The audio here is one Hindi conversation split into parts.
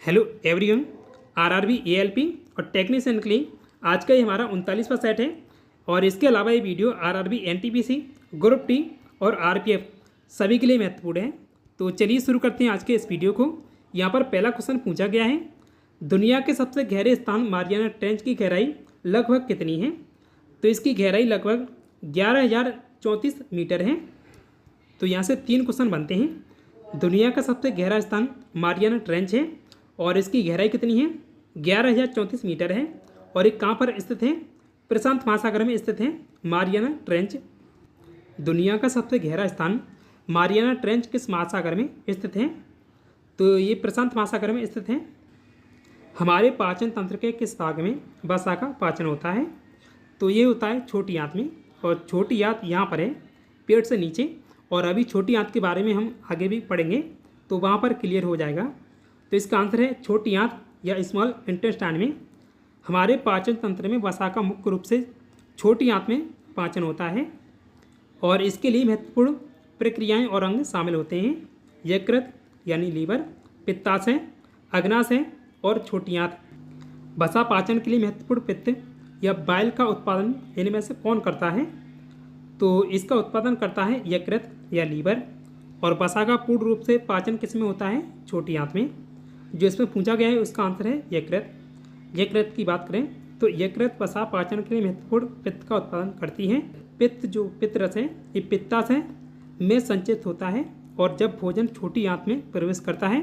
Hello everyone. आरआरबी एएलपी और टेक्नीशियन के लिए आज का ये हमारा 39वां सेट है और इसके अलावा ये video RRB NTPC group T और आरपीएफ सभी के लिए महत्वपूर्ण है। तो चलिए शुरू करते हैं आज के इस वीडियो को। यहाँ पर पहला क्वेश्चन पूछा गया है, दुनिया के सबसे गहरे स्थान मारियाना ट्रेंच की गहराई लगभग कितनी है? तो इसकी गहराई लगभग 11,034 मीटर है। तो यहाँ से 3 क्वेश्चन बनते हैं। दुनिया का सबसे गहरा स्थान मारियाना ट्रेंच है और इसकी गहराई कितनी है? 11,034 मीटर है। और ये कहाँ पर स्थित है? प्रशांत महासागर में स्थित है मारियाना ट्रेंच। दुनिया का सबसे गहरा स्थान मारियाना ट्रेंच किस महासागर में स्थित है? तो ये प्रशांत महासागर में स्थित है। हमारे पाचन तंत्र के किस भाग में वसा का पाचन होता है? तो ये होता है छोटी आंत में, और छोटी आंत यहाँ पर है पेट से नीचे। और अभी छोटी आंत के बारे में हम आगे भी पढ़ेंगे तो वहाँ पर क्लियर हो जाएगा। तो इसका आंसर है छोटी आंत या स्मॉल इंटेस्टाइन में। हमारे पाचन तंत्र में वसा का मुख्य रूप से छोटी आंत में पाचन होता है और इसके लिए महत्वपूर्ण प्रक्रियाएं और अंग शामिल होते हैं। यकृत यानी लीवर, पित्ताशय, अग्नाशय और छोटी आंत। वसा पाचन के लिए महत्वपूर्ण पित्त या बाइल का उत्पादन इनमें से कौन करता है? तो इसका उत्पादन करता है यकृत या लीवर। और वसा का पूर्ण रूप से पाचन किस में होता है? छोटी आंत में। जो इसमें पूछा गया है उसका आंसर है यकृत। यकृत की बात करें तो यकृत वसा पाचन के लिए महत्वपूर्ण पित्त का उत्पादन करती है। पित्त जो पित्त रस है ये पित्ताशय में संचित होता है और जब भोजन छोटी आंत में प्रवेश करता है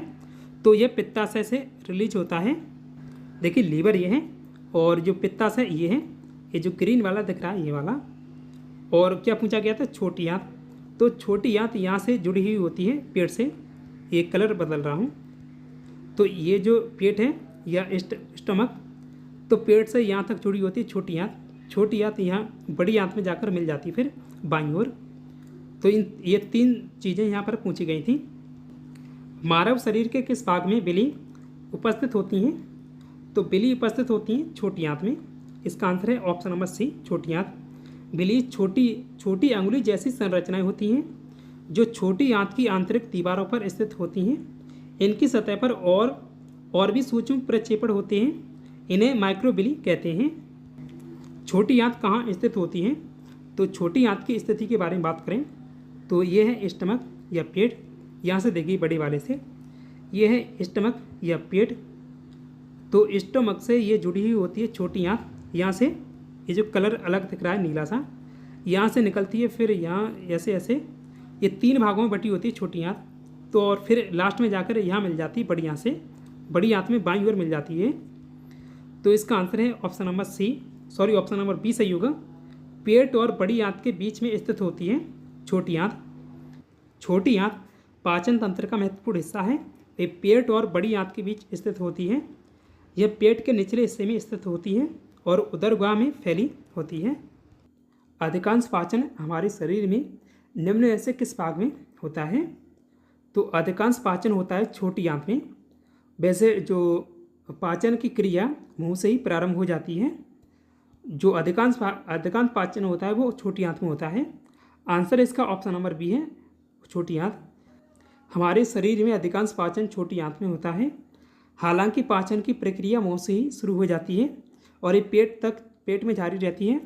तो यह पित्ताशय से रिलीज होता है। देखिए लीवर ये है और जो पित्ताशय ये है, ये जो ग्रीन वाला दिख रहा है ये वाला। और क्या पूछा गया था? छोटी आंत। तो छोटी आंत यहाँ से जुड़ी हुई होती है पेट से। ये कलर बदल रहा हूँ। तो ये जो पेट है या स्टमक, तो पेट से यहाँ तक जुड़ी होती है छोटी आंत। छोटी आंत यहाँ बड़ी आंत में जाकर मिल जाती फिर बाईं ओर। तो ये 3 चीज़ें यहाँ पर पूछी गई थी। मानव शरीर के किस भाग में बिली उपस्थित होती हैं? तो बिली उपस्थित होती हैं छोटी आंत में। इसका आंसर है ऑप्शन नंबर सी, छोटी आंत। बिली छोटी अंगुली जैसी संरचनाएं होती हैं जो छोटी आंत की आंतरिक दीवारों पर स्थित होती हैं। इनकी सतह पर और भी सूक्ष्म प्रक्षेपण होते हैं, इन्हें माइक्रोबिली कहते हैं। छोटी आंत कहाँ स्थित होती हैं? तो छोटी आंत की स्थिति के बारे में बात करें तो ये है स्टमक या पेट। यहाँ से देखिए बड़े वाले से, ये है स्टमक या पेट। तो स्टमक से ये जुड़ी हुई होती है छोटी आंत। यहाँ से ये जो कलर अलग दिख रहा है नीला सा, यहाँ से निकलती है फिर यहाँ ऐसे ऐसे ये 3 भागों में बटी होती है छोटी आंत। तो और फिर लास्ट में जाकर यहाँ मिल जाती है बड़ी आंत से, बड़ी आंत में बाईं ओर मिल जाती है। तो इसका आंसर है ऑप्शन नंबर बी सही होगा। पेट और बड़ी आंत के बीच में स्थित होती है छोटी आंत। छोटी आंत पाचन तंत्र का महत्वपूर्ण हिस्सा है। ये पेट और बड़ी आंत के बीच स्थित होती है। यह पेट के निचले हिस्से में स्थित होती है और उदरगाह में फैली होती है। अधिकांश पाचन हमारे शरीर में निम्न में से किस भाग में होता है? तो अधिकांश पाचन होता है छोटी आंत में। वैसे जो पाचन की क्रिया मुंह से ही प्रारंभ हो जाती है। जो अधिकांश पाचन होता है वो छोटी आंत में होता है। आंसर इसका ऑप्शन नंबर बी है, छोटी आंत। हमारे शरीर में अधिकांश पाचन छोटी आंत में होता है। हालांकि पाचन की प्रक्रिया मुंह से ही शुरू हो जाती है और ये पेट में जारी रहती है,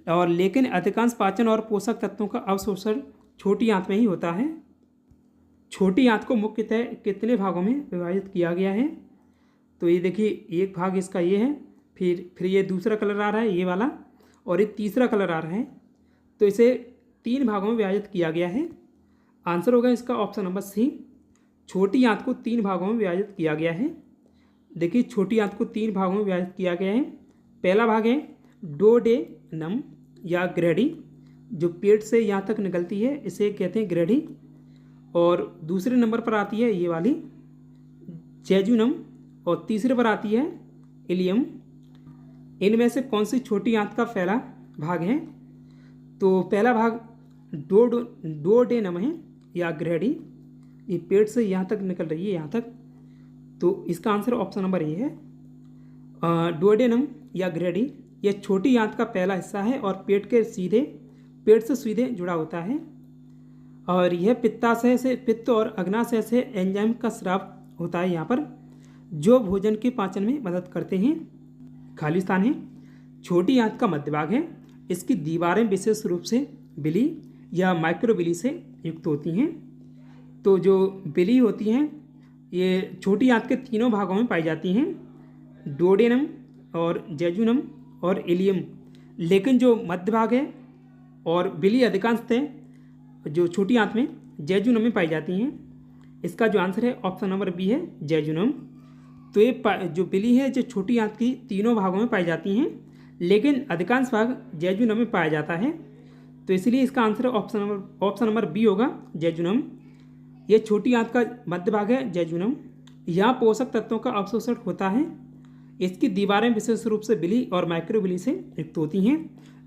और लेकिन अधिकांश पाचन और पोषक तत्वों का अवशोषण छोटी आंत में ही होता है। छोटी आंत को मुख्यतः कितने भागों में विभाजित किया गया है? तो ये देखिए एक भाग इसका ये है, फिर ये दूसरा कलर आ रहा है ये वाला, और ये तीसरा कलर आ रहा है। तो इसे 3 भागों में विभाजित किया गया है। आंसर होगा इसका ऑप्शन नंबर सी। छोटी आंत को 3 भागों में विभाजित किया गया है। देखिए छोटी आंत को 3 भागों में विभाजित किया गया है। पहला भाग है डोडेनम या ग्रेडी, जो पेट से यहाँ तक निकलती है, इसे कहते हैं ग्रेडी। और दूसरे नंबर पर आती है ये वाली जेजुनम, और तीसरे पर आती है इलियम। इनमें से कौन सी छोटी आंत का पहला भाग है? तो पहला भाग डोडेनम है या ग्रेडी। ये पेट से यहाँ तक निकल रही है यहाँ तक। तो इसका आंसर ऑप्शन नंबर ए है, डोडेनम या ग्रेडी। यह छोटी आंत का पहला हिस्सा है और पेट से सीधे जुड़ा होता है। और यह पित्ताशय से, पित्त और अग्नाशय से एंजाइम का स्राव होता है यहाँ पर। जो भोजन के पाचन में मदद करते हैं। खाली स्थान है। छोटी आंत का मध्य भाग है। इसकी दीवारें विशेष रूप से बिली या माइक्रोबिली से युक्त होती हैं। तो जो बिली होती हैं ये छोटी आंत के तीनों भागों में पाई जाती हैं, डोडेनम और जेजुनम और इलियम। लेकिन जो मध्य भाग है और बिली अधिकांशतः जो छोटी आंत में जेजुनम में पाई जाती हैं। इसका जो आंसर है ऑप्शन नंबर बी है, जेजुनम। तो ये जो बिली है जो छोटी आंत की तीनों भागों में पाई जाती हैं, लेकिन अधिकांश भाग जेजुनम में पाया जाता है। तो इसलिए इसका आंसर ऑप्शन नंबर बी होगा, जेजुनम। ये छोटी आंत का मध्य भाग है, जेजुनम। यहाँ पोषक तत्वों का अवशोषण होता है। इसकी दीवारें विशेष रूप से बिली और माइक्रोबिली से युक्त होती हैं,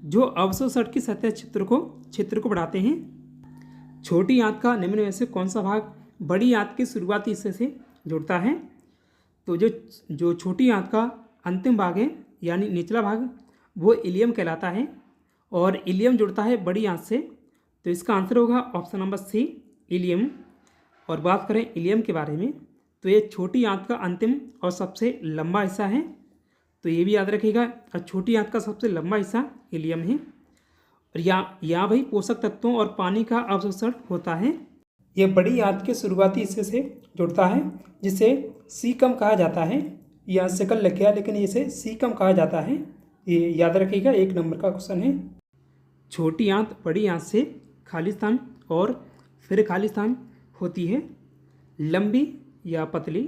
जो अवशोषण की सतह क्षेत्र को बढ़ाते हैं। छोटी आंत का निम्न में से कौन सा भाग बड़ी आंत के शुरुआती हिस्से से जुड़ता है? तो जो छोटी आंत का अंतिम भाग है यानी निचला भाग, वो इलियम कहलाता है और इलियम जुड़ता है बड़ी आंत से। तो इसका आंसर होगा ऑप्शन नंबर सी, इलियम। और बात करें इलियम के बारे में, तो ये छोटी आंत का अंतिम और सबसे लंबा हिस्सा है। तो ये भी याद रखिएगा, छोटी आंत का सबसे लंबा हिस्सा इलियम है। और यहाँ भाई पोषक तत्वों और पानी का अवशोषण होता है। यह बड़ी आंत के शुरुआती हिस्से से जुड़ता है, जिसे सीकम कहा जाता है। यहाँ शिकल लिख गया लेकिन इसे सीकम कहा जाता है। ये याद रखिएगा, 1 नंबर का क्वेश्चन है। छोटी आंत बड़ी आंत से खाली स्थान और फिर खाली स्थान होती है, लंबी या पतली।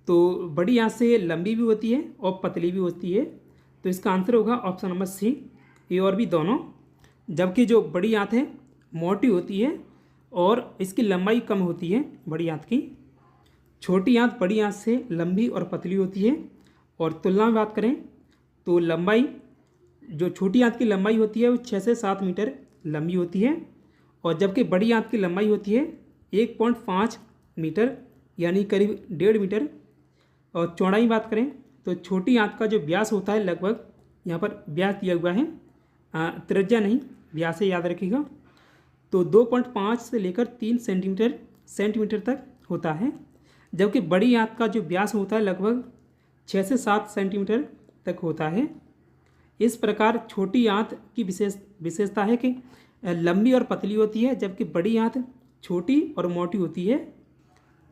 तो बड़ी आंत से लंबी भी होती है और पतली भी होती है। तो इसका आंसर होगा ऑप्शन नंबर सी, ए और बी दोनों। जबकि जो बड़ी आंत है मोटी होती है और इसकी लंबाई कम होती है बड़ी आंत की। छोटी आंत बड़ी आंत से लंबी और पतली होती है। और तुलना में बात करें तो लंबाई, जो छोटी आंत की लंबाई होती है वो 6 से 7 मीटर लंबी होती है, और जबकि बड़ी आंत की लंबाई होती है 1.5 मीटर यानी करीब 1.5 मीटर। और चौड़ाई बात करें तो छोटी आंत का जो व्यास होता है, लगभग यहाँ पर व्यास दिया हुआ है, त्रिज्या नहीं, व्यास से याद रखिएगा, तो 2.5 से लेकर 3 सेंटीमीटर तक होता है। जबकि बड़ी आंत का जो व्यास होता है लगभग 6 से 7 सेंटीमीटर तक होता है। इस प्रकार छोटी आंत की विशेषता है कि लंबी और पतली होती है, जबकि बड़ी आंत छोटी और मोटी होती है।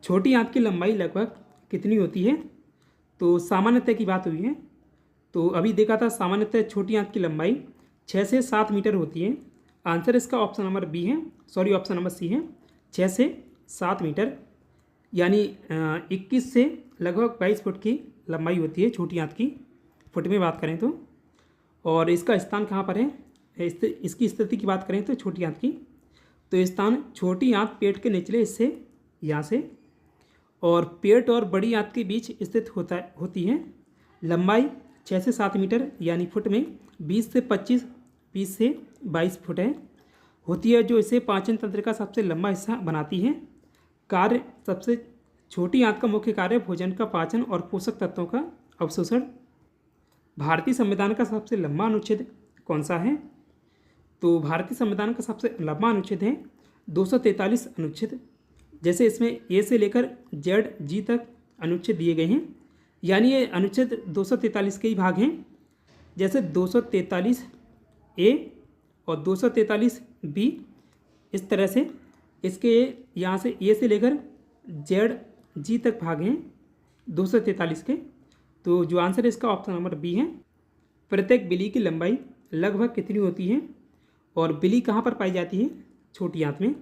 छोटी आंत की लंबाई लगभग कितनी होती है? तो सामान्यतः की बात हुई है, तो अभी देखा था सामान्यतः छोटी आंत की लंबाई 6 से 7 मीटर होती है। आंसर इसका ऑप्शन नंबर बी है, सॉरी ऑप्शन नंबर सी है, 6 से 7 मीटर यानी 21 से लगभग 22 फुट की लंबाई होती है छोटी आंत की, फुट में बात करें तो। और इसका स्थान कहाँ पर है? इसकी स्थिति की बात करें तो छोटी आंत की, तो स्थान छोटी आंत पेट के निचले हिस्से यहाँ से और पेट और बड़ी आंत के बीच स्थित होती है। लंबाई 6 से 7 मीटर यानी फुट में 20 से 22 फुट होती है, जो इसे पाचन तंत्र का सबसे लंबा हिस्सा बनाती है। कार्य, सबसे छोटी आंत का मुख्य कार्य भोजन का पाचन और पोषक तत्वों का अवशोषण। भारतीय संविधान का सबसे लंबा अनुच्छेद कौन सा है? तो भारतीय संविधान का सबसे लंबा अनुच्छेद है 243 अनुच्छेद। जैसे इसमें ए से लेकर जेड जी तक अनुच्छेद दिए गए हैं, यानी ये अनुच्छेद 243 के ही भाग हैं। जैसे 243 ए और 243 बी, इस तरह से इसके यहाँ से ए से लेकर जेड जी तक भाग हैं 243 के। तो जो आंसर है इसका ऑप्शन नंबर बी है। प्रत्येक बिली की लंबाई लगभग कितनी होती है? और बिली कहाँ पर पाई जाती है? छोटी आंत में।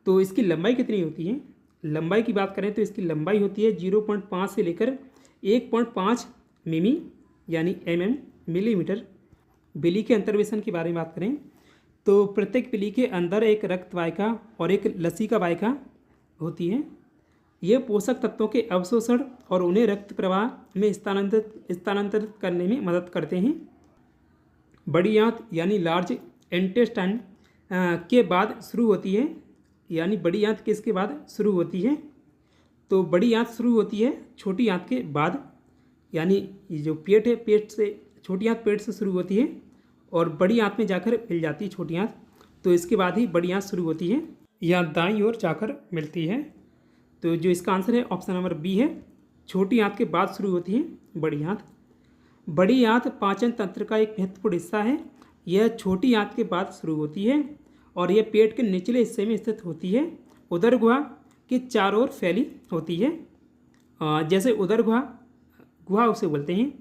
तो इसकी लंबाई कितनी होती है? लंबाई की बात करें तो इसकी लंबाई होती है 0.5 से लेकर 1.5 मिमी यानी mm मिलीमीटर। बिली के अंतर्वेशन के बारे में बात करें तो प्रत्येक बिली के अंदर एक रक्त वाहिका और एक लसिका वाहिका होती है। ये पोषक तत्वों के अवशोषण और उन्हें रक्त प्रवाह में स्थानांतरित करने में मदद करते हैं। बड़ी आंत यानी लार्ज इंटेस्टाइन के बाद शुरू होती है, यानी बड़ी आंत किसके बाद शुरू होती है? तो बड़ी आंत शुरू होती है छोटी आंत के बाद, यानी जो पेट है, पेट से छोटी आंत पेट से शुरू होती है और बड़ी आंत में जाकर मिल जाती है छोटी आंत। तो इसके बाद ही बड़ी आंत शुरू होती है या दाईं ओर जाकर मिलती है। तो जो इसका आंसर है ऑप्शन नंबर बी है, छोटी आंत के बाद शुरू होती है बड़ी आंत। बड़ी आंत पाचन तंत्र का एक महत्वपूर्ण हिस्सा है। यह छोटी आंत के बाद शुरू होती है और यह पेट के निचले हिस्से में स्थित होती है। उदर गुहा के चारों ओर फैली होती है। जैसे उदर गुहा गुहा उसे बोलते हैं।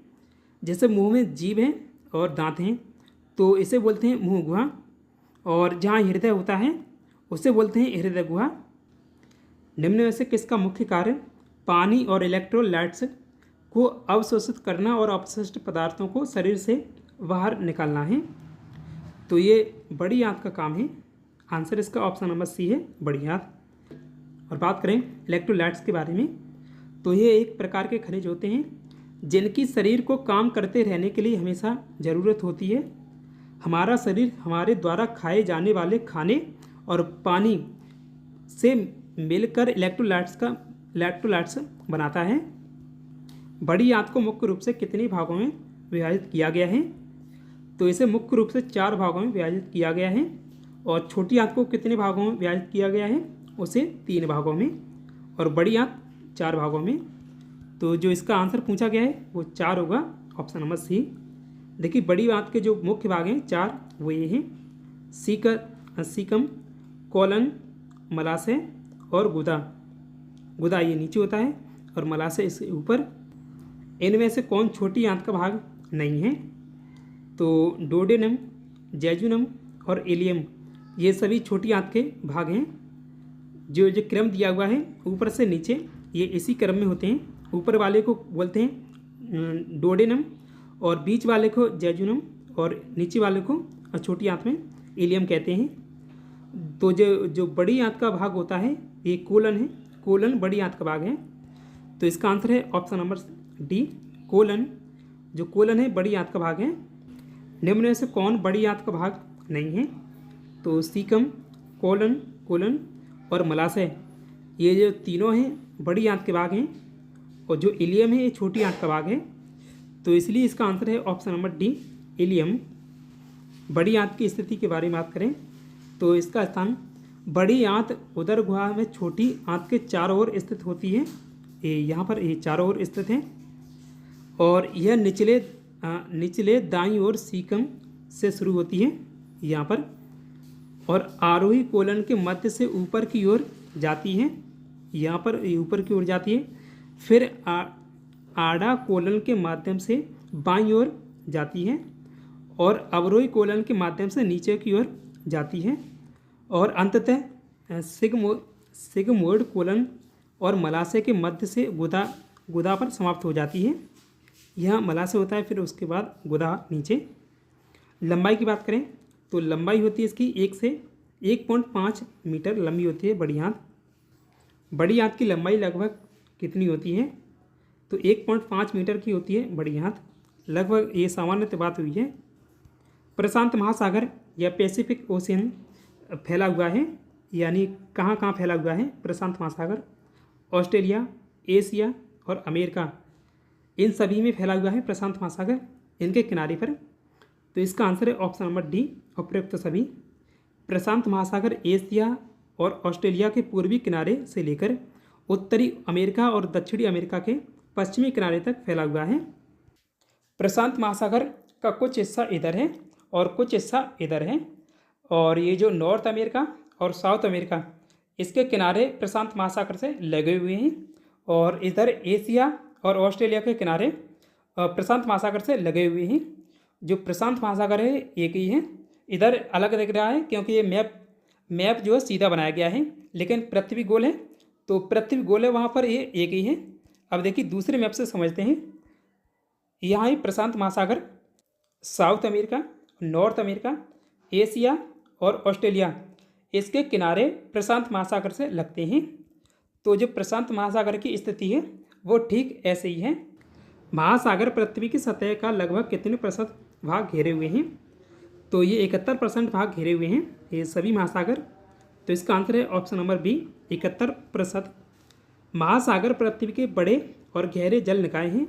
जैसे मुंह में जीभ है और दांत हैं तो इसे बोलते हैं मुंह गुहा। और जहाँ हृदय होता है उसे बोलते हैं हृदय गुहा। निम्न में से किसका मुख्य कार्य पानी और इलेक्ट्रोलाइट्स को अवशोषित करना और अपशिष्ट पदार्थों को शरीर से बाहर निकालना है? तो ये बड़ी आंत का काम है। आंसर इसका ऑप्शन नंबर सी है, बड़ी आंत। और बात करें इलेक्ट्रोलाइट्स के बारे में, तो ये एक प्रकार के खनिज होते हैं जिनकी शरीर को काम करते रहने के लिए हमेशा ज़रूरत होती है। हमारा शरीर हमारे द्वारा खाए जाने वाले खाने और पानी से मिलकर इलेक्ट्रोलाइट्स बनाता है। बड़ी आंत को मुख्य रूप से कितने भागों में विभाजित किया गया है? तो इसे मुख्य रूप से 4 भागों में विभाजित किया गया है। और छोटी आंत को कितने भागों में विभाजित किया गया है? उसे 3 भागों में और बड़ी आंत 4 भागों में। तो जो इसका आंसर पूछा गया है वो 4 होगा, ऑप्शन नंबर सी। देखिए बड़ी आंत के जो मुख्य भाग हैं 4, वो ये हैं सीकम, कोलन, मलाशय और गुदा। गुदा ये नीचे होता है और मलाशय इसके ऊपर। इनमें से कौन छोटी आंत का भाग नहीं है? तो डोडेनम, जैजुनम और इलियम ये सभी छोटी आंत के भाग हैं। जो क्रम दिया हुआ है ऊपर से नीचे ये इसी क्रम में होते हैं। ऊपर वाले को बोलते हैं डोडेनम और बीच वाले को जैजुनम और नीचे वाले को छोटी आंत में इलियम कहते हैं। तो जो बड़ी आंत का भाग होता है ये कोलन है। कोलन बड़ी आंत का भाग है। तो इसका आंसर है ऑप्शन नंबर डी, कोलन। जो कोलन है बड़ी आंत का भाग है। निम्न में से कौन बड़ी आंत का भाग नहीं है? तो सीकम, कोलन और मलाशय ये जो तीनों हैं बड़ी आंत के भाग हैं और जो इलियम है ये छोटी आंत का भाग है। तो इसलिए इसका आंसर है ऑप्शन नंबर डी, इलियम। बड़ी आंत की स्थिति के बारे में बात करें तो इसका स्थान बड़ी आंत उदर गुहा में छोटी आंत के चारों ओर स्थित होती है। ये यहाँ पर ये चारों ओर स्थित है और यह निचले दाईं ओर सीकम से शुरू होती है यहाँ पर और आरोही कोलन के मध्य से ऊपर की ओर जाती है। यहाँ पर ऊपर की ओर जाती है। फिर आड़ा कोलन के माध्यम से बाईं ओर जाती है और अवरोही कोलन के माध्यम से नीचे की ओर जाती है और अंततः सिगमोइड कोलन और मलाशय के मध्य से गुदा पर समाप्त हो जाती है। यह मलाशय होता है, फिर उसके बाद गुदा नीचे। लंबाई की बात करें तो लंबाई होती है इसकी 1 से 1.5 मीटर लंबी होती है बड़ी आंत। बड़ी आंत की लंबाई लगभग कितनी होती है? तो 1.5 मीटर की होती है बड़ी आंत। लगभग ये सामान्य बात हुई है। प्रशांत महासागर या पैसिफिक ओशियन फैला हुआ है, यानी कहाँ कहाँ फैला हुआ है प्रशांत महासागर? ऑस्ट्रेलिया, एशिया और अमेरिका, इन सभी में फैला हुआ है प्रशांत महासागर इनके किनारे पर। तो इसका आंसर है ऑप्शन नंबर डी, उपयुक्त सभी। प्रशांत महासागर एशिया और ऑस्ट्रेलिया के पूर्वी किनारे से लेकर उत्तरी अमेरिका और दक्षिणी अमेरिका के पश्चिमी किनारे तक फैला हुआ है। प्रशांत महासागर का कुछ हिस्सा इधर है और कुछ हिस्सा इधर है और ये जो नॉर्थ अमेरिका और साउथ अमेरिका इसके किनारे प्रशांत महासागर से लगे हुए हैं और इधर एशिया और ऑस्ट्रेलिया के किनारे प्रशांत महासागर से लगे हुए हैं। जो प्रशांत महासागर है एक ही है, इधर अलग दिख रहा है क्योंकि ये मैप जो है सीधा बनाया गया है, लेकिन पृथ्वी गोल है तो पृथ्वी गोल है वहाँ पर ये एक ही है। अब देखिए दूसरे मैप से समझते हैं। यहाँ ही प्रशांत महासागर south America, north America, Asia और ऑस्ट्रेलिया इसके किनारे प्रशांत महासागर से लगते हैं। तो जो प्रशांत महासागर की स्थिति है वो ठीक ऐसे ही है। महासागर पृथ्वी की सतह का लगभग कितने प्रतिशत भाग घेरे हुए हैं? तो ये 71% भाग घेरे हुए हैं ये सभी महासागर। तो इसका आंसर है ऑप्शन नंबर बी, 71%। महासागर पृथ्वी के बड़े और गहरे जल निकाय हैं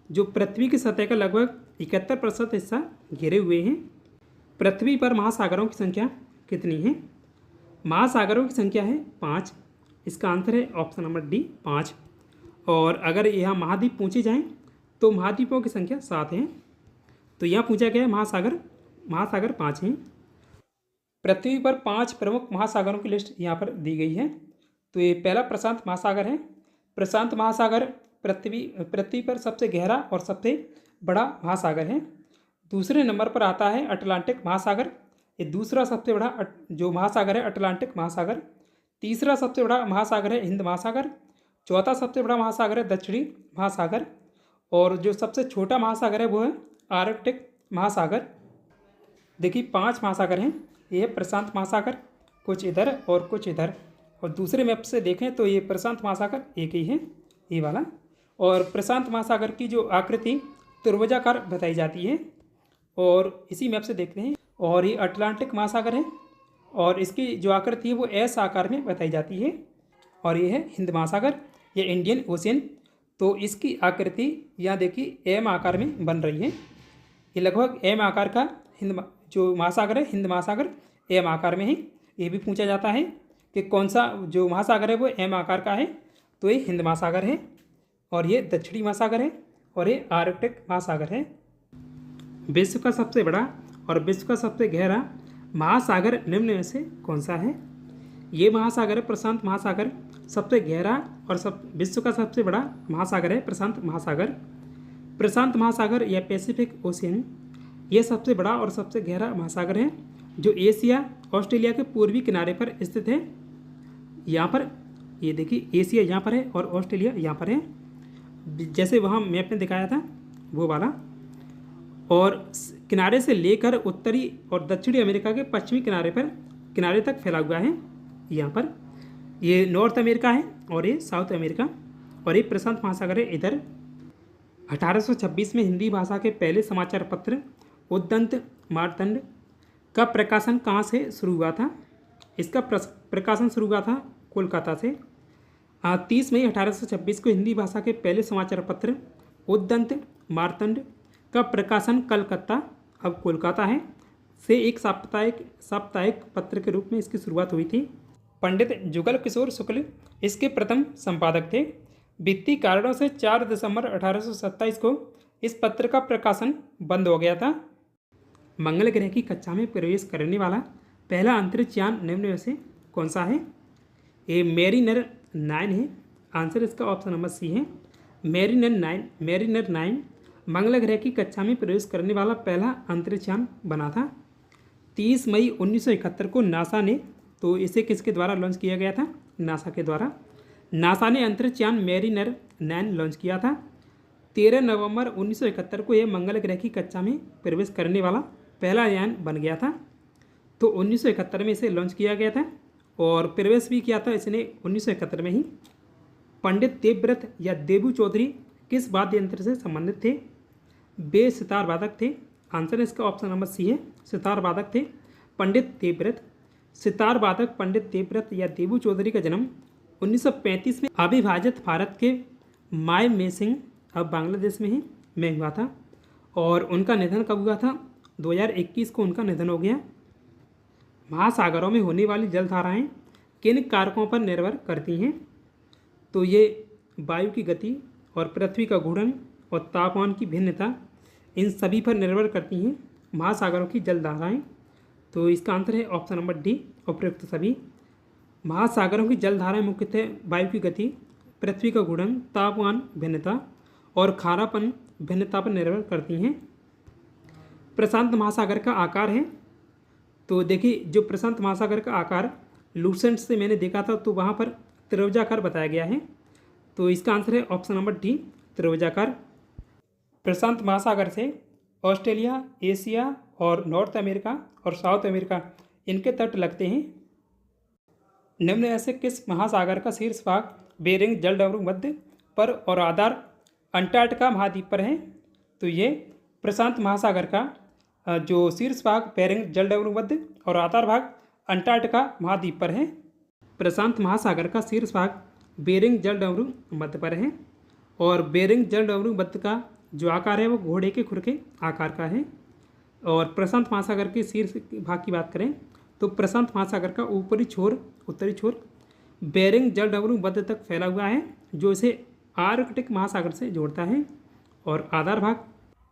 जो पृथ्वी की सतह का लगभग 71% हिस्सा घेरे हुए हैं। पृथ्वी पर महासागरों की संख्या कितनी है? महासागरों की संख्या है 5। इसका आंसर है ऑप्शन नंबर डी, 5। और अगर यहाँ महाद्वीप पूछे जाएँ तो महाद्वीपों की संख्या 7 है। तो यहाँ पूछा गया है महासागर 5 हैं। पृथ्वी पर 5 प्रमुख महासागरों की लिस्ट यहाँ पर दी गई है। तो ये पहला प्रशांत महासागर है। प्रशांत महासागर पृथ्वी पर सबसे गहरा और सबसे बड़ा महासागर है। दूसरे नंबर पर आता है अटलांटिक महासागर। ये दूसरा सबसे बड़ा जो महासागर है अटलांटिक महासागर। तीसरा सबसे बड़ा महासागर है हिंद महासागर। चौथा सबसे बड़ा महासागर है दक्षिणी महासागर। और जो सबसे छोटा महासागर है वो है आर्कटिक महासागर। देखिए 5 महासागर हैं। ये है प्रशांत महासागर, कुछ इधर और कुछ इधर। और दूसरे मैप से देखें तो ये प्रशांत महासागर एक ही है, ये वाला। और प्रशांत महासागर की जो आकृति त्रिभुजाकार बताई जाती है। और इसी मैप से देखते हैं। और ये अटलांटिक महासागर है और इसकी जो आकृति है वो एस आकार में बताई जाती है। और ये है हिंद महासागर, ये इंडियन ओशियन। तो इसकी आकृति यहाँ देखिए एम आकार में बन रही है। ये लगभग एम आकार का जो महासागर है हिंद महासागर एम आकार में है। ये भी पूछा जाता है कि कौन सा जो महासागर है वो एम आकार का है, तो ये हिंद महासागर है। और ये दक्षिणी महासागर है और ये आर्कटिक महासागर है। विश्व का सबसे बड़ा और विश्व का सबसे गहरा महासागर निम्न में से कौन सा है? ये महासागर है प्रशांत महासागर, सबसे गहरा और विश्व का सबसे बड़ा महासागर है प्रशांत महासागर। प्रशांत महासागर या पैसिफिक ओशियन यह सबसे बड़ा और सबसे गहरा महासागर है जो एशिया ऑस्ट्रेलिया के पूर्वी किनारे पर स्थित है। यहाँ पर ये देखिए एशिया यहाँ पर है और ऑस्ट्रेलिया यहाँ पर है, जैसे वहाँ मैप में दिखाया था वो वाला। और किनारे से लेकर उत्तरी और दक्षिणी अमेरिका के पश्चिमी किनारे तक फैला हुआ है। यहाँ पर ये नॉर्थ अमेरिका है और ये साउथ अमेरिका। और ये प्रशांत महासागर है इधर। 1826 में हिंदी भाषा के पहले समाचार पत्र उद्दंत मार्तंड का प्रकाशन कहाँ से शुरू हुआ था? इसका प्रकाशन शुरू हुआ था कोलकाता से। 30 मई 1826 को हिंदी भाषा के पहले समाचार पत्र उद्दंत मार्तंड का प्रकाशन कलकत्ता, अब कोलकाता है, से एक साप्ताहिक पत्र के रूप में इसकी शुरुआत हुई थी। पंडित जुगल किशोर शुक्ल इसके प्रथम संपादक थे। वित्तीय कारणों से 4 दिसंबर 1827 को इस पत्र का प्रकाशन बंद हो गया था। मंगल ग्रह की कक्षा में प्रवेश करने वाला पहला अंतरिक्ष यान निम्न में से कौन सा है? ये मेरिनर 9 है। आंसर इसका ऑप्शन नंबर सी है। मेरिनर 9 मंगल ग्रह की कक्षा में प्रवेश करने वाला पहला अंतरिक्ष यान बना था। 30 मई 1971 को नासा ने, तो इसे किसके द्वारा लॉन्च किया गया था? नासा के द्वारा। नासा ने अंतरिक्ष यान मेरिनर 9 लॉन्च किया था। 13 नवंबर 1971 को यह मंगल ग्रह की कक्षा में प्रवेश करने वाला पहला यान बन गया था। तो 1971 में इसे लॉन्च किया गया था और प्रवेश भी किया था इसने 1971 में ही। पंडित देवव्रत या देबू चौधरी किस वाद्य यंत्र से संबंधित थे? वे सितार वादक थे। आंसर इसका ऑप्शन नंबर सी है, सितार वादक थे पंडित देवव्रत। सितार वादक पंडित देवव्रत या देबू चौधरी का जन्म 1935 में अविभाजित भारत के माय मेसिंग, अब बांग्लादेश में ही, में हुआ था। और उनका निधन कब हुआ था? 2021 को उनका निधन हो गया। महासागरों में होने वाली जलधाराएं किन कारकों पर निर्भर करती हैं? तो ये वायु की गति और पृथ्वी का घूर्णन और तापमान की भिन्नता, इन सभी पर निर्भर करती हैं महासागरों की जलधाराएं। तो इसका आंसर है ऑप्शन नंबर डी, उपयुक्त सभी। महासागरों की जलधाराएं मुख्यतः वायु की गति, पृथ्वी का घूर्णन, तापमान भिन्नता और खारापन भिन्नता पर निर्भर करती हैं। प्रशांत महासागर का आकार है, तो देखिए जो प्रशांत महासागर का आकार लूसेंट से मैंने देखा था तो वहाँ पर त्रिभुजाकार बताया गया है। तो इसका आंसर है ऑप्शन नंबर डी, त्रिभुजाकार। प्रशांत महासागर से ऑस्ट्रेलिया, एशिया और नॉर्थ अमेरिका और साउथ अमेरिका इनके तट लगते हैं। निम्न में से किस महासागर का शीर्ष भाग बेरिंग जलडमरू मध्य पर और आधार अंटार्कटिका महाद्वीप पर है? तो ये प्रशांत महासागर का जो शीर्ष भाग बेरिंग जलडमरू मध्य और आधार भाग अंटार्कटिका महाद्वीप पर है। प्रशांत महासागर का शीर्ष भाग बेरिंग जलडमरू मध्य पर है और बेरिंग जलडमरू मध्य का जो आकार है वो घोड़े के खुर के आकार का है। और प्रशांत महासागर के शीर्ष भाग की बात करें तो प्रशांत महासागर का उत्तरी छोर बेरिंग जलडमरू मध्य तक फैला हुआ है, जो इसे आर्कटिक महासागर से जोड़ता है। और आधार भाग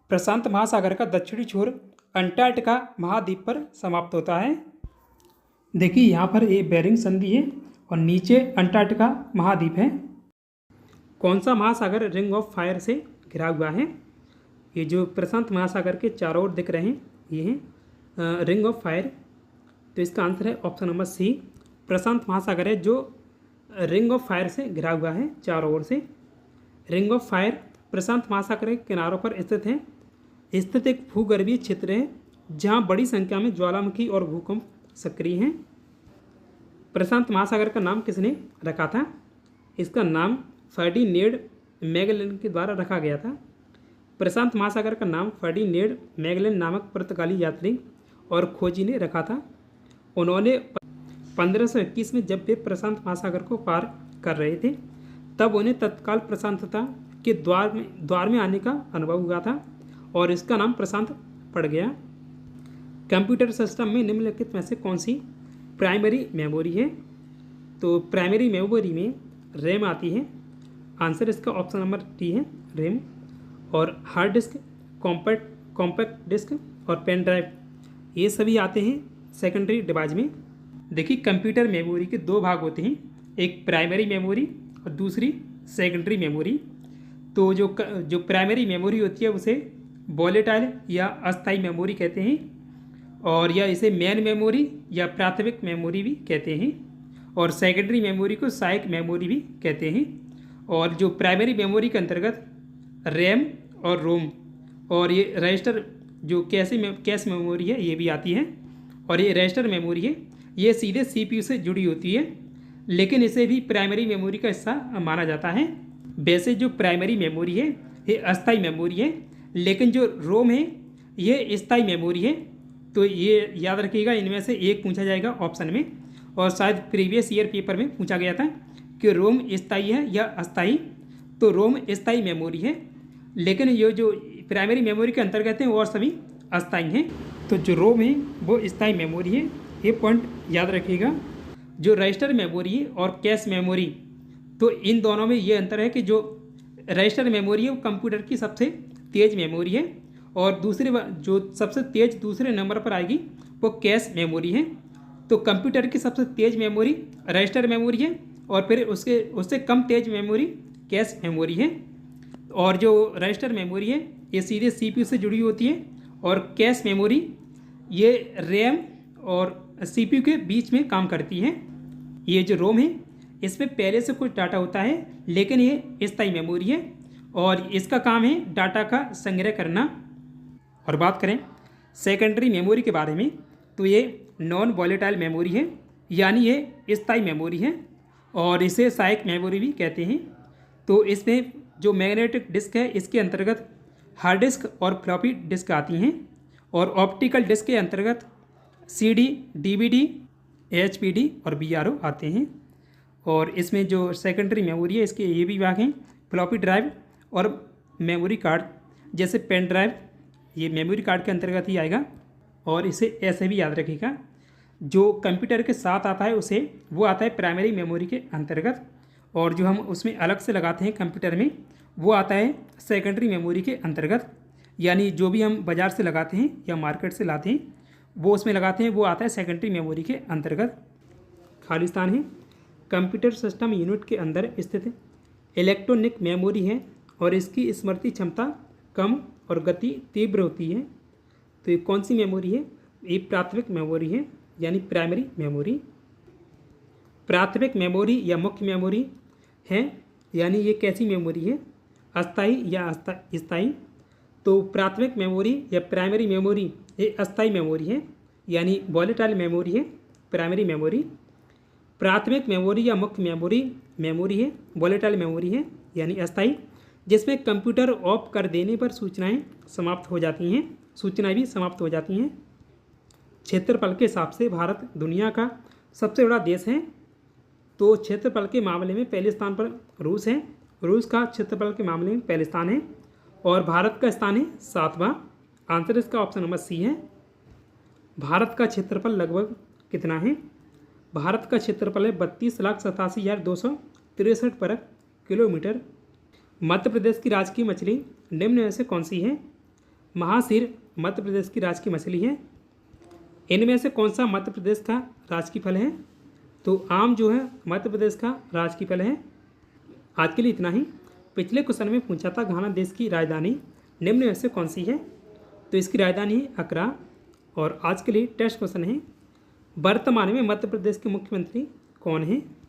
प्रशांत महासागर का दक्षिणी छोर अंटार्कटिका महाद्वीप पर समाप्त होता है। देखिए यहाँ पर ये बेरिंग संधि है और नीचे अंटार्कटिका महाद्वीप है। कौन सा महासागर रिंग ऑफ फायर से घिरा हुआ है? ये जो प्रशांत महासागर के चारों ओर दिख रहे हैं ये हैं रिंग ऑफ फायर। तो इसका आंसर है ऑप्शन नंबर सी, प्रशांत महासागर है जो रिंग ऑफ फायर से घिरा हुआ है चारों ओर से। रिंग ऑफ फायर प्रशांत महासागर के किनारों पर स्थित है। स्थित एक भूगर्भीय क्षेत्र है जहाँ बड़ी संख्या में ज्वालामुखी और भूकंप सक्रिय हैं। प्रशांत महासागर का नाम किसने रखा था? इसका नाम फर्डिनेंड मैगेलन के द्वारा रखा गया था। प्रशांत महासागर का नाम फर्डिनेंड मैगेलन नामक पुर्तगाली यात्री और खोजी ने रखा था। उन्होंने 1521 में जब वे प्रशांत महासागर को पार कर रहे थे तब उन्हें तत्काल प्रशांतता के द्वार में आने का अनुभव हुआ था और इसका नाम प्रशांत पड़ गया। कंप्यूटर सिस्टम में निम्नलिखित में से कौन सी प्राइमरी मेमोरी है? तो प्राइमरी मेमोरी में रैम आती है। आंसर इसका ऑप्शन नंबर डी है, रैम। और हार्ड डिस्क, कॉम्पैक्ट डिस्क और पेन ड्राइव ये सभी आते हैं सेकेंडरी डिवाइस में। देखिए कंप्यूटर मेमोरी के दो भाग होते हैं, एक प्राइमरी मेमोरी और दूसरी सेकेंडरी मेमोरी। तो जो प्राइमरी मेमोरी होती है उसे वॉलेटाइल या अस्थायी मेमोरी कहते हैं और या इसे मेन मेमोरी या प्राथमिक मेमोरी भी कहते हैं। और सेकेंडरी मेमोरी को सहायक मेमोरी भी कहते हैं। और जो प्राइमरी मेमोरी के अंतर्गत रैम और रोम और ये रजिस्टर जो कैश मेमोरी है ये भी आती है। और ये रजिस्टर मेमोरी है ये सीधे CPU से जुड़ी होती है, लेकिन इसे भी प्राइमरी मेमोरी का हिस्सा माना जाता है। वैसे जो प्राइमरी मेमोरी है ये अस्थायी मेमोरी है, लेकिन जो रोम है ये स्थायी मेमोरी है। तो ये याद रखिएगा, इनमें से एक पूछा जाएगा ऑप्शन में और शायद प्रीवियस ईयर पेपर में पूछा गया था कि रोम स्थायी है या अस्थायी। तो रोम स्थायी मेमोरी है, लेकिन ये जो प्राइमरी मेमोरी के अंतर्गत हैं और सभी अस्थायी हैं। तो जो रोम है वो स्थायी मेमोरी है, ये पॉइंट याद रखिएगा। जो रजिस्टर मेमोरी है और कैश मेमोरी, तो इन दोनों में ये अंतर है कि जो रजिस्टर मेमोरी है वो कंप्यूटर की सबसे तेज़ मेमोरी है और जो सबसे तेज़ दूसरे नंबर पर आएगी वो कैश मेमोरी है। तो कंप्यूटर की सबसे तेज़ मेमोरी रजिस्टर मेमोरी है और फिर उससे कम तेज़ मेमोरी कैश मेमोरी है। और जो रजिस्टर मेमोरी है ये सीधे CPU से जुड़ी होती है और कैश मेमोरी ये रैम और CPU के बीच में काम करती है। ये जो रोम है इसमें पहले से कुछ डाटा होता है, लेकिन ये स्थायी मेमोरी है और इसका काम है डाटा का संग्रह करना। और बात करें सेकेंडरी मेमोरी के बारे में, तो ये नॉन वॉलेटाइल मेमोरी है, यानी ये स्थायी मेमोरी है और इसे सहायक मेमोरी भी कहते हैं। तो इसमें जो मैग्नेटिक डिस्क है इसके अंतर्गत हार्ड डिस्क और फ्लॉपी डिस्क आती हैं और ऑप्टिकल डिस्क के अंतर्गत CD, DVD, HPD और BRO आते हैं। और इसमें जो सेकेंडरी मेमोरी है इसके ये भी भाग हैं, फ्लॉपी ड्राइव और मेमोरी कार्ड। जैसे पेन ड्राइव ये मेमोरी कार्ड के अंतर्गत ही आएगा और इसे ऐसे भी याद रखिएगा, जो कंप्यूटर के साथ आता है उसे वो आता है प्राइमरी मेमोरी के अंतर्गत और जो हम उसमें अलग से लगाते हैं कंप्यूटर में वो आता है सेकेंडरी मेमोरी के अंतर्गत। यानी जो भी हम बाज़ार से लगाते हैं या मार्केट से लाते हैं वो उसमें लगाते हैं वो आता है सेकेंडरी मेमोरी के अंतर्गत। खालिस्तान है कंप्यूटर सिस्टम यूनिट के अंदर स्थित इलेक्ट्रॉनिक मेमोरी है और इसकी स्मृति क्षमता कम और गति तीव्र होती है। तो ये कौन सी मेमोरी है? ये प्राथमिक मेमोरी है, यानी प्राइमरी मेमोरी। प्राथमिक मेमोरी या मुख्य मेमोरी है, यानी ये कैसी मेमोरी है? अस्थायी या स्थायी? तो प्राथमिक मेमोरी या प्राइमरी मेमोरी ये अस्थायी मेमोरी है, यानी वॉलेटाइल मेमोरी है प्राइमरी मेमोरी। प्राथमिक मेमोरी या मुख्य मेमोरी है, वॉलेटाइल मेमोरी है यानी अस्थायी, जिसमें कंप्यूटर ऑफ कर देने पर सूचनाएं भी समाप्त हो जाती हैं। क्षेत्रफल के हिसाब से भारत दुनिया का सबसे बड़ा देश है। तो क्षेत्रफल के मामले में पहले स्थान पर रूस है। रूस का क्षेत्रफल के मामले में पहले स्थान है और भारत का स्थान है 7वां। आंसर इसका ऑप्शन नंबर सी है। भारत का क्षेत्रफल लगभग कितना है? भारत का क्षेत्रफल है 32,87,263 वर्ग किलोमीटर। मध्य प्रदेश की राजकीय मछली निम्न में से कौन सी है? महासीर मध्य प्रदेश की राजकीय मछली है। इनमें से कौन सा मध्य प्रदेश का राजकीय फल है? तो आम जो है मध्य प्रदेश का राजकीय फल है। आज के लिए इतना ही। पिछले क्वेश्चन में पूछा था घाना देश की राजधानी निम्न में से कौन सी है? तो इसकी राजधानी है अकरा। और आज के लिए टेस्ट क्वेश्चन है, वर्तमान में मध्य प्रदेश के मुख्यमंत्री कौन है?